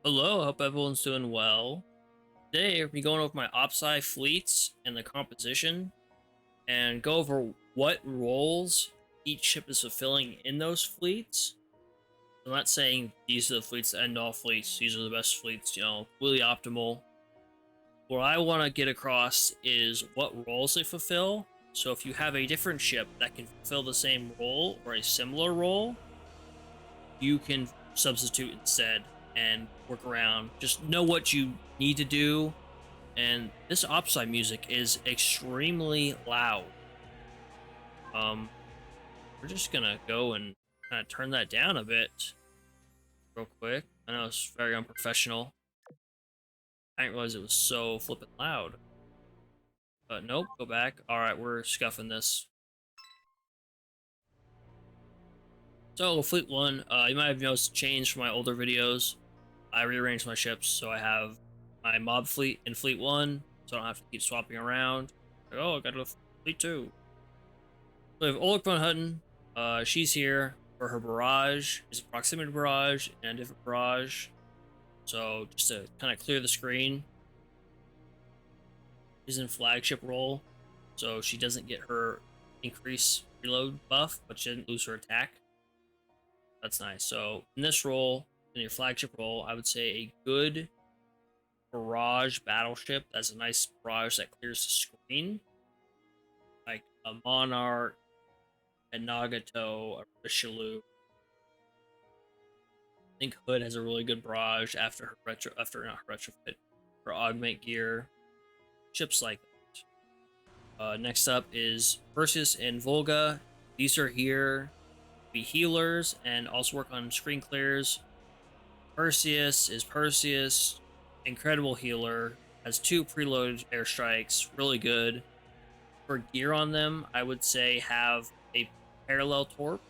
Hello, hope everyone's doing well. Today, we'll be going over my OPSI fleets and the composition, and go over what roles each ship is fulfilling in those fleets. I'm not saying these are the fleets that end all fleets, these are the best fleets, really optimal. What I want to get across is what roles they fulfill. So if you have a different ship that can fulfill the same role or a similar role, you can substitute instead and work around. Just know what you need to do. And this OPSI music is extremely loud. We're just gonna go and kind of turn that down a bit real quick. I know it's very unprofessional. I didn't realize it was so flippin' loud. But nope, go back. Alright, we're scuffing this. So, Fleet 1, you might have noticed a change from my older videos. I rearranged my ships, so I have my mob fleet in Fleet 1, so I don't have to keep swapping around. Like, oh, I got a Fleet 2. So we have Oleg von Hutton. She's here for her barrage. It's a proximity barrage and a different barrage. So just to kind of clear the screen. She's in flagship role, so she doesn't get her increase reload buff, but she didn't lose her attack. That's nice. So in this role, in your flagship role, I would say a good barrage battleship that's a nice barrage that clears the screen, like a Monarch, a Nagato, a Richelieu. I think Hood has a really good barrage after her retrofit, her augment gear, ships like that. Next up is Perseus and Volga. These are here to be healers and also work on screen clears. Perseus is Perseus, incredible healer, has 2 preloaded airstrikes, really good. For gear on them, I would say have a parallel torp.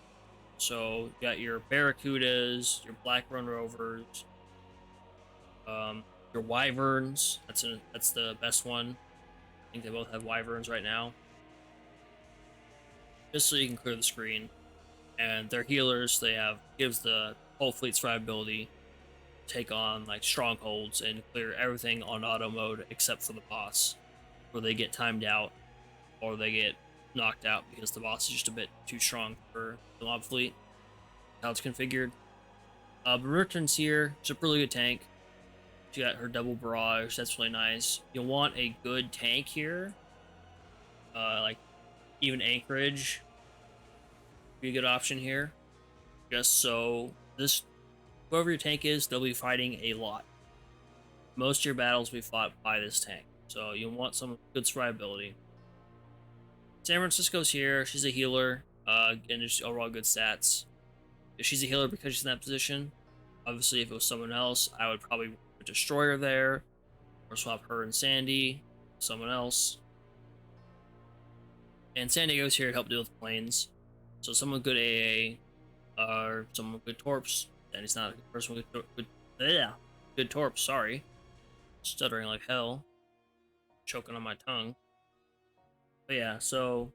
So you got your Barracudas, your Black Run Rovers, your Wyverns. That's the best one. I think they both have Wyverns right now. Just so you can clear the screen. And their healers, they have gives the whole fleet survivability, take on like strongholds and clear everything on auto mode except for the boss, where they get timed out or they get knocked out because the boss is just a bit too strong for the mob fleet. How it's configured. Merton's here. It's a really good tank. She got her double barrage. That's really nice. You'll want a good tank here. Like even Anchorage be a good option here. Just so this whoever your tank is, they'll be fighting a lot. Most of your battles will be fought by this tank. So you'll want some good survivability. San Francisco's here. She's a healer. And just overall good stats. If she's a healer because she's in that position. Obviously, if it was someone else, I would probably put a destroyer there, or swap her and Sandy, someone else. And San Diego's here to help deal with planes. So someone good AA, or someone good torps. And he's not a person with good torps. Sorry, stuttering like hell, choking on my tongue. But yeah, so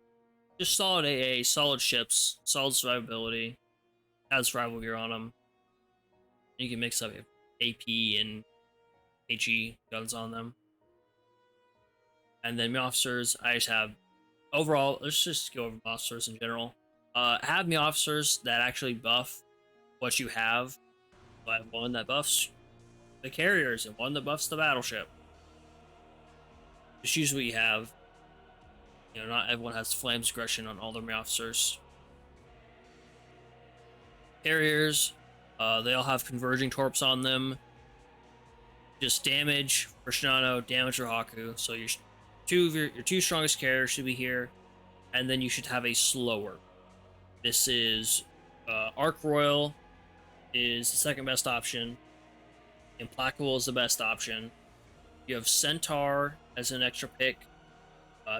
just solid AA, solid ships, solid survivability, has survival gear on them. You can mix up AP and HE guns on them. And then me officers, I just have overall, let's just go over me officers in general. Have me officers that actually buff what you have. So I have one that buffs the carriers and one that buffs the battleship. Just use what you have. You know, not everyone has flames aggression on all their me officers. Carriers, they all have converging torps on them. Just damage for Shinano, damage for Haku. So your two strongest carriers should be here, and then you should have a slower. This is Arc Royal is the second best option. Implacable is the best option. You have Centaur as an extra pick.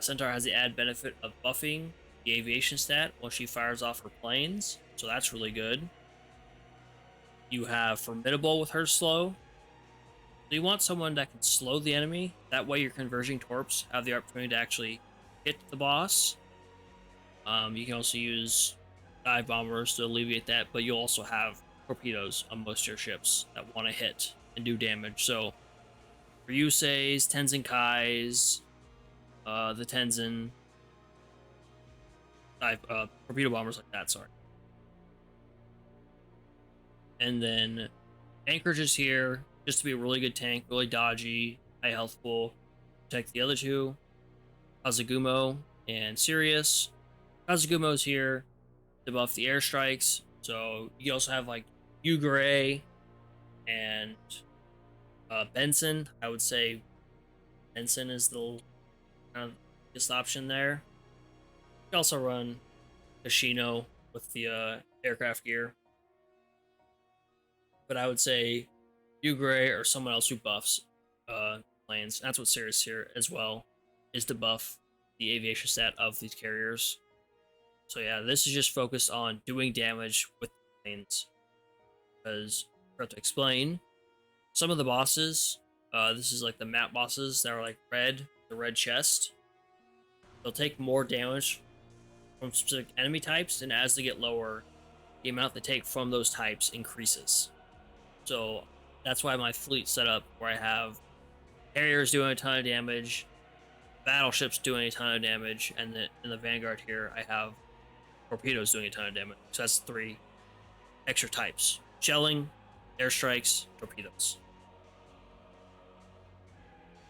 Centaur has the added benefit of buffing the aviation stat once she fires off her planes, so that's really good. You have Formidable with her slow. So you want someone that can slow the enemy. That way your converging torps have the opportunity to actually hit the boss. You can also use dive bombers to alleviate that, but you'll also have torpedoes on most of your ships that want to hit and do damage. So for Yuseis, Tenzin Kais, the Tenzin, torpedo bombers like that. Sorry, and then Anchorage is here just to be a really good tank, really dodgy, high health pool. Protect the other two, Kazugumo and Sirius. Kazugumo's here to buff the airstrikes. So you also have like Yugure and Benson. I would say Benson is the kind of biggest option there. You can also run Kashino with the aircraft gear. But I would say Yugure or someone else who buffs planes. That's what Sirius here as well, is to buff the aviation stat of these carriers. So yeah, this is just focused on doing damage with planes. Because, for to explain, some of the bosses, this is like the map bosses that are like red, the red chest, they'll take more damage from specific enemy types, and as they get lower, the amount they take from those types increases. So that's why my fleet's set up where I have carriers doing a ton of damage, battleships doing a ton of damage, and then in the Vanguard here, I have torpedoes doing a ton of damage. So that's 3 extra types: shelling, airstrikes, torpedoes.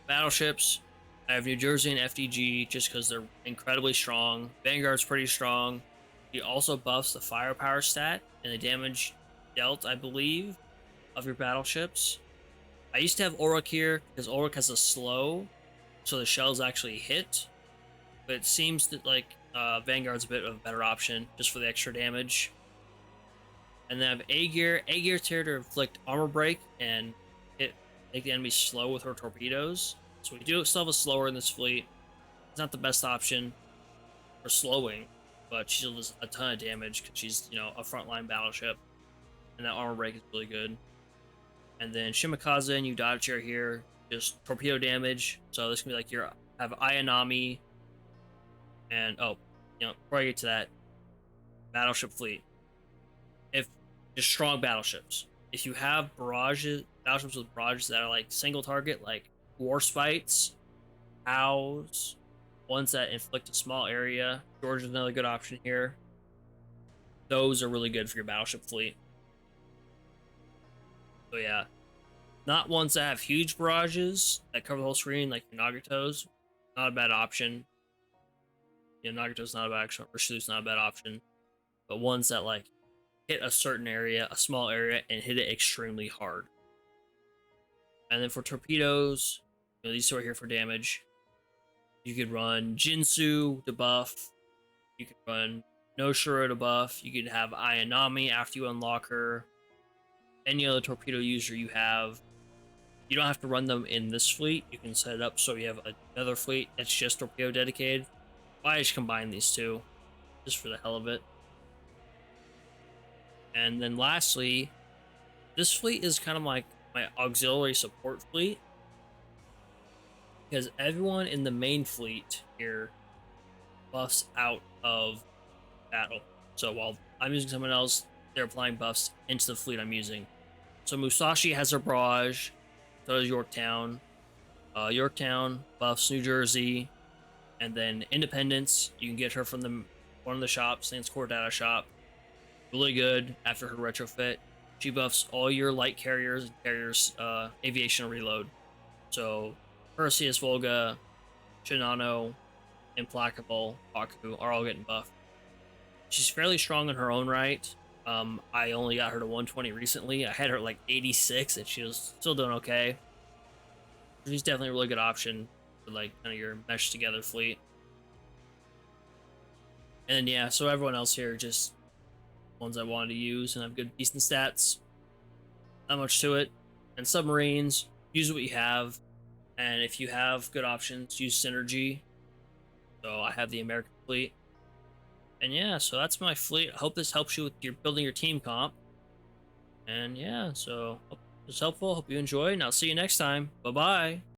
Battleships, I have New Jersey and FDG just because they're incredibly strong. Vanguard's pretty strong. He also buffs the firepower stat and the damage dealt, I believe, of your battleships. I used to have Auric here because Auric has a slow, so the shells actually hit. But it seems that like Vanguard's a bit of a better option just for the extra damage. And then I have A gear. A gear's here to inflict armor break and make the enemy slow with her torpedoes. So we do still have a slower in this fleet. It's not the best option for slowing, but she does a ton of damage because she's, you know, a frontline battleship, and that armor break is really good. And then Shimakaze and Udachi are here, just torpedo damage. So this can be like your have Ayanami, and before I get to that, battleship fleet. If just strong battleships. If you have battleships with barrages that are like single target, like Warspites, Owls, ones that inflict a small area. Georgia's another good option here. Those are really good for your battleship fleet. So yeah, not ones that have huge barrages that cover the whole screen like your Nagato's. Not a bad option. Nagato's not a bad option. Ursulu's not a bad option. But ones that like hit a certain area, a small area, and hit it extremely hard. And then for torpedoes, these two are here for damage. You could run Jinsu to buff. You could run Noshiro to buff. You could have Ayanami after you unlock her. Any other torpedo user you have. You don't have to run them in this fleet. You can set it up so you have another fleet that's just torpedo dedicated. I just combine these two, just for the hell of it. And then lastly, this fleet is kind of like my auxiliary support fleet, because everyone in the main fleet here buffs out of battle. So while I'm using someone else, they're applying buffs into the fleet I'm using. So Musashi has her barrage, so does Yorktown. Yorktown buffs New Jersey, and then Independence, you can get her from one of the shops, Lance Core Data Shop. Really good after her retrofit. She buffs all your light carriers and carriers aviation reload. So Perseus, Volga, Shinano, Implacable, Haku are all getting buffed. She's fairly strong in her own right. I only got her to 120 recently. I had her at like 86 and she was still doing okay. She's definitely a really good option for like kind of your mesh together fleet. And then yeah, so everyone else here just ones I wanted to use and have good decent stats. Not much to it. And submarines, use what you have. And if you have good options, use Synergy. So I have the American fleet. And yeah, so that's my fleet. I hope this helps you with your building your team comp. And yeah, so hope this is helpful. Hope you enjoy, and I'll see you next time. Bye-bye.